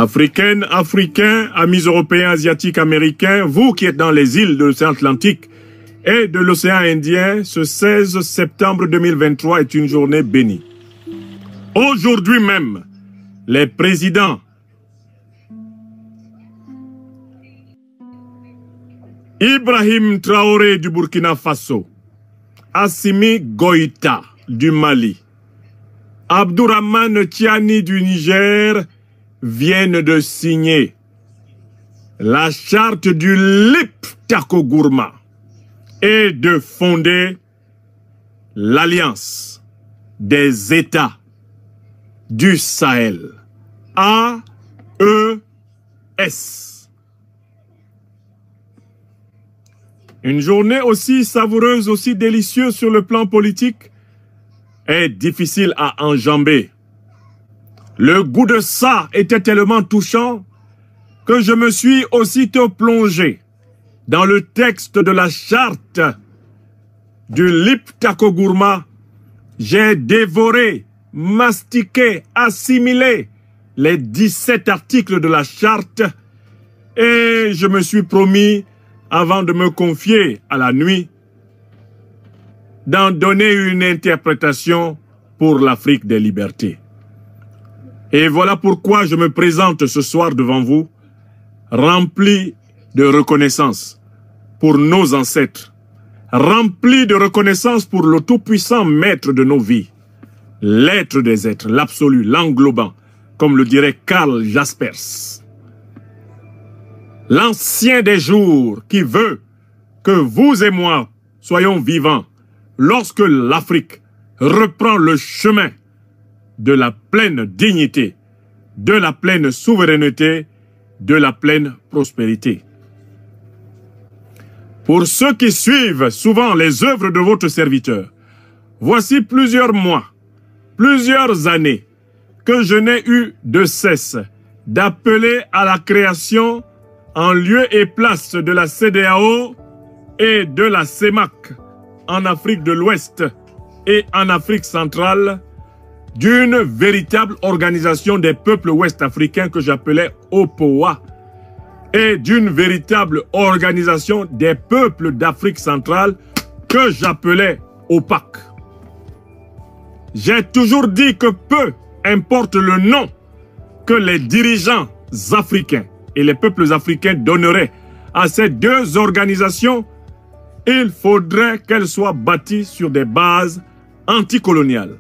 Africaines, Africains, amis européens, asiatiques, américains, vous qui êtes dans les îles de l'océan Atlantique et de l'océan Indien, ce 16 septembre 2023 est une journée bénie. Aujourd'hui même, les présidents Ibrahim Traoré du Burkina Faso, Assimi Goïta du Mali, Abdourahmane Tiani du Niger viennent de signer la charte du Liptako Gourma et de fonder l'Alliance des États du Sahel, AES. Une journée aussi savoureuse, aussi délicieuse sur le plan politique est difficile à enjamber. Le goût de ça était tellement touchant que je me suis aussitôt plongé dans le texte de la charte du Liptako Gourma. J'ai dévoré, mastiqué, assimilé les 17 articles de la charte et je me suis promis, avant de me confier à la nuit, d'en donner une interprétation pour l'Afrique des libertés. Et voilà pourquoi je me présente ce soir devant vous, rempli de reconnaissance pour nos ancêtres, rempli de reconnaissance pour le tout-puissant maître de nos vies, l'être des êtres, l'absolu, l'englobant, comme le dirait Karl Jaspers. L'ancien des jours qui veut que vous et moi soyons vivants lorsque l'Afrique reprend le chemin de la pleine dignité, de la pleine souveraineté, de la pleine prospérité. Pour ceux qui suivent souvent les œuvres de votre serviteur, voici plusieurs mois, plusieurs années que je n'ai eu de cesse d'appeler à la création en lieu et place de la CEDEAO et de la CEMAC en Afrique de l'Ouest et en Afrique centrale, d'une véritable organisation des peuples ouest-africains que j'appelais OPOA et d'une véritable organisation des peuples d'Afrique centrale que j'appelais OPAC. J'ai toujours dit que peu importe le nom que les dirigeants africains et les peuples africains donneraient à ces deux organisations, il faudrait qu'elles soient bâties sur des bases anticoloniales,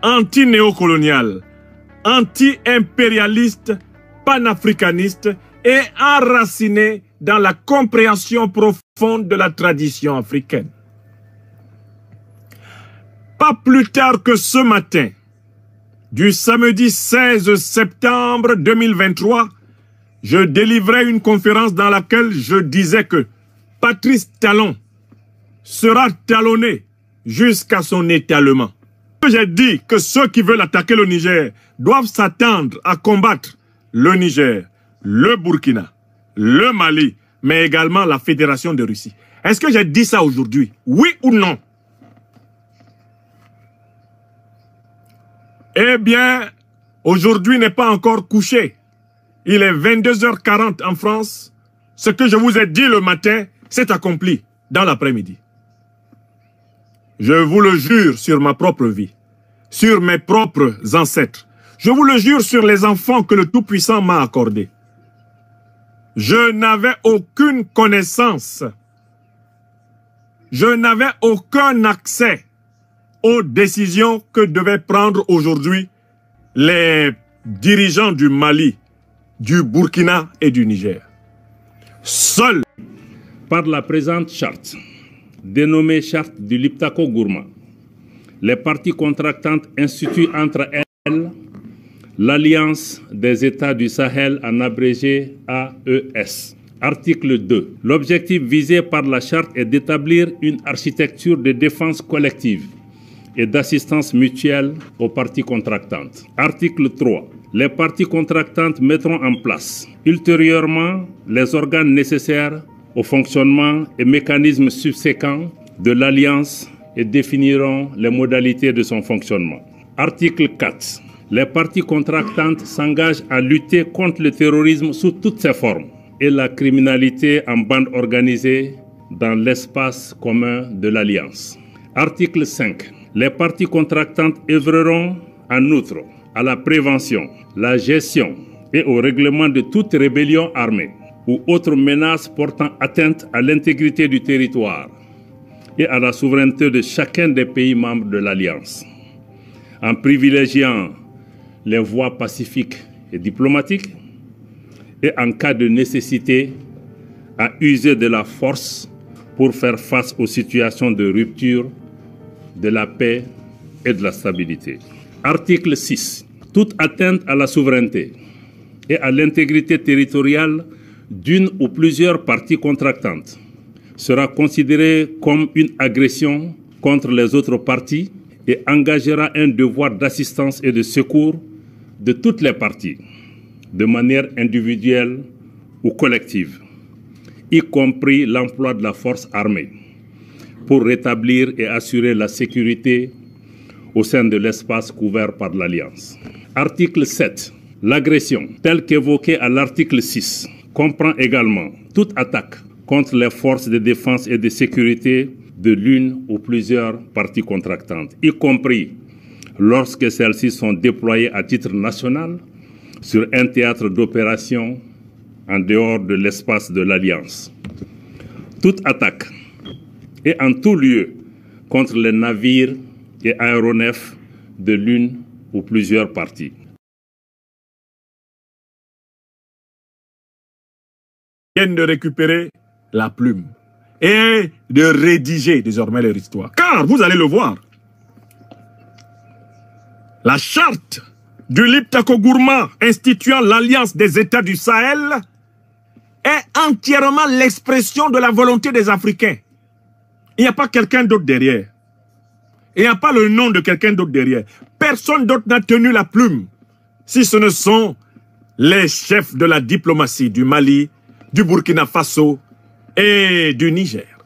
anti-néocoloniales, anti-impérialistes, panafricanistes et enracinées dans la compréhension profonde de la tradition africaine. Pas plus tard que ce matin, du samedi 16 septembre 2023, je délivrais une conférence dans laquelle je disais que Patrice Talon sera talonné jusqu'à son étalement. J'ai dit que ceux qui veulent attaquer le Niger doivent s'attendre à combattre le Niger, le Burkina, le Mali, mais également la Fédération de Russie. Est-ce que j'ai dit ça aujourd'hui? Oui ou non? Eh bien, aujourd'hui n'est pas encore couché. Il est 22h40 en France. Ce que je vous ai dit le matin s'est accompli dans l'après-midi. Je vous le jure sur ma propre vie, sur mes propres ancêtres. Je vous le jure sur les enfants que le Tout-Puissant m'a accordés. Je n'avais aucune connaissance. Je n'avais aucun accès aux décisions que devaient prendre aujourd'hui les dirigeants du Mali, du Burkina et du Niger. Seul par la présente charte, dénommée charte du Liptako Gourma, les parties contractantes instituent entre elles l'Alliance des États du Sahel, en abrégé AES. Article 2. L'objectif visé par la charte est d'établir une architecture de défense collective et d'assistance mutuelle aux parties contractantes. Article 3. Les parties contractantes mettront en place ultérieurement les organes nécessaires au fonctionnement et mécanismes subséquents de l'Alliance et définiront les modalités de son fonctionnement. Article 4. Les parties contractantes s'engagent à lutter contre le terrorisme sous toutes ses formes et la criminalité en bande organisée dans l'espace commun de l'Alliance. Article 5. Les parties contractantes œuvreront en outre à la prévention, la gestion et au règlement de toute rébellion armée ou autre menace portant atteinte à l'intégrité du territoire et à la souveraineté de chacun des pays membres de l'Alliance, en privilégiant les voies pacifiques et diplomatiques et en cas de nécessité à user de la force pour faire face aux situations de rupture de la paix et de la stabilité. Article 6. Toute atteinte à la souveraineté et à l'intégrité territoriale d'une ou plusieurs parties contractantes sera considérée comme une agression contre les autres parties et engagera un devoir d'assistance et de secours de toutes les parties, de manière individuelle ou collective, y compris l'emploi de la force armée, pour rétablir et assurer la sécurité au sein de l'espace couvert par l'Alliance. Article 7. L'agression, telle qu'évoquée à l'article 6, comprend également toute attaque contre les forces de défense et de sécurité de l'une ou plusieurs parties contractantes, y compris lorsque celles-ci sont déployées à titre national sur un théâtre d'opération en dehors de l'espace de l'Alliance. Toute attaque et en tout lieu contre les navires et aéronefs de l'une ou plusieurs parties. Viennent de récupérer la plume et de rédiger désormais leur histoire. Car, vous allez le voir, la charte du Liptako Gourma instituant l'Alliance des États du Sahel est entièrement l'expression de la volonté des Africains. Il n'y a pas quelqu'un d'autre derrière. Il n'y a pas le nom de quelqu'un d'autre derrière. Personne d'autre n'a tenu la plume, si ce ne sont les chefs de la diplomatie du Mali, du Burkina Faso et du Niger.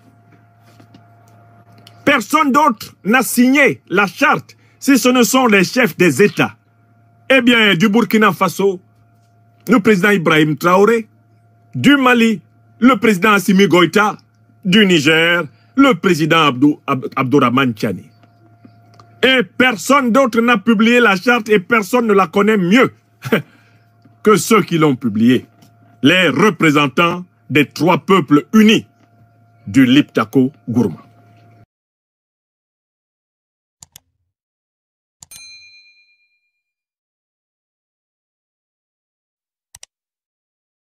Personne d'autre n'a signé la charte, si ce ne sont les chefs des États. Eh bien, du Burkina Faso, le président Ibrahim Traoré, du Mali, le président Assimi Goïta, du Niger, le président Abdourahmane Tiani. Et personne d'autre n'a publié la charte et personne ne la connaît mieux que ceux qui l'ont publiée. Les représentants des trois peuples unis du Liptako Gourma.